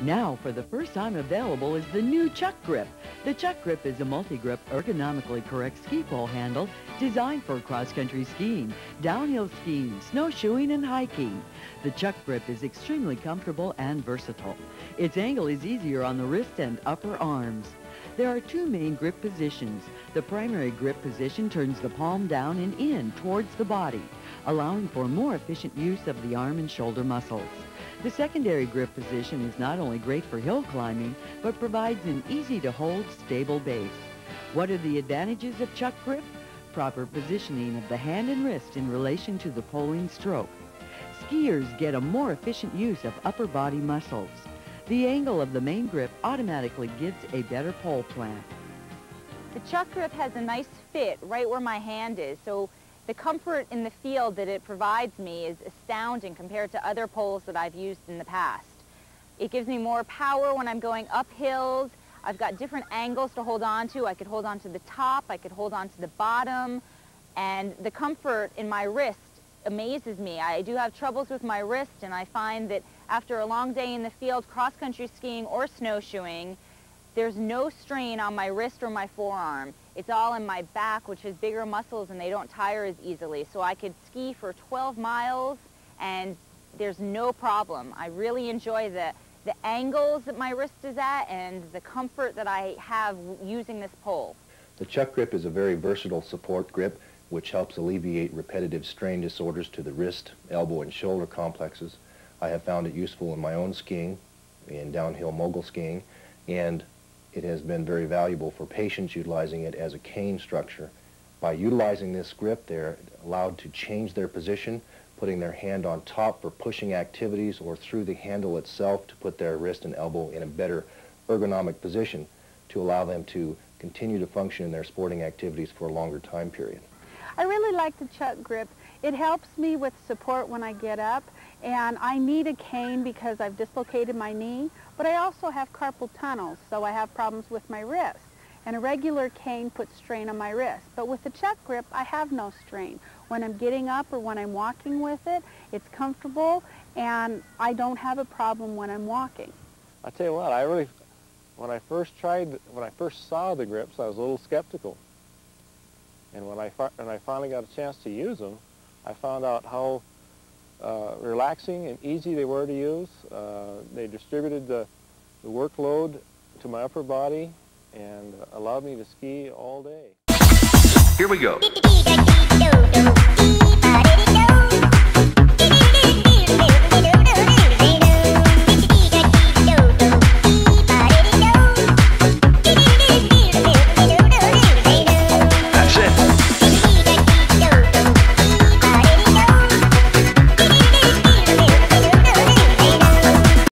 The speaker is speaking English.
Now, for the first time available is the new Chuck Grip. The Chuck Grip is a multi-grip, ergonomically correct ski pole handle designed for cross-country skiing, downhill skiing, snowshoeing, and hiking. The Chuck Grip is extremely comfortable and versatile. Its angle is easier on the wrist and upper arms. There are two main grip positions. The primary grip position turns the palm down and in towards the body, allowing for more efficient use of the arm and shoulder muscles. The secondary grip position is not only great for hill climbing, but provides an easy-to-hold, stable base. What are the advantages of Chuck Grip? Proper positioning of the hand and wrist in relation to the poling stroke. Skiers get a more efficient use of upper body muscles. The angle of the main grip automatically gives a better pole plant. The Chuck Grip has a nice fit right where my hand is, so the comfort in the field that it provides me is astounding compared to other poles that I've used in the past. It gives me more power when I'm going up hills. I've got different angles to hold on to. I could hold on to the top, I could hold on to the bottom, and the comfort in my wrist amazes me. I do have troubles with my wrist, and I find that after a long day in the field, cross-country skiing or snowshoeing, there's no strain on my wrist or my forearm. It's all in my back, which has bigger muscles, and they don't tire as easily. So I could ski for 12 miles, and there's no problem. I really enjoy the angles that my wrist is at and the comfort that I have using this pole. The Chuck Grip is a very versatile support grip which helps alleviate repetitive strain disorders to the wrist, elbow, and shoulder complexes. I have found it useful in my own skiing, in downhill mogul skiing, and it has been very valuable for patients utilizing it as a cane structure. By utilizing this grip, they're allowed to change their position, putting their hand on top for pushing activities or through the handle itself to put their wrist and elbow in a better ergonomic position to allow them to continue to function in their sporting activities for a longer time period. I really like the Chuck Grip. It helps me with support when I get up, and I need a cane because I've dislocated my knee, but I also have carpal tunnel, so I have problems with my wrist. And a regular cane puts strain on my wrist. But with the Chuck Grip, I have no strain. When I'm getting up or when I'm walking with it, it's comfortable, and I don't have a problem when I'm walking. I tell you what, when I first saw the grips, I was a little skeptical. And when I finally got a chance to use them, I found out how relaxing and easy they were to use. They distributed the workload to my upper body and allowed me to ski all day. Here we go.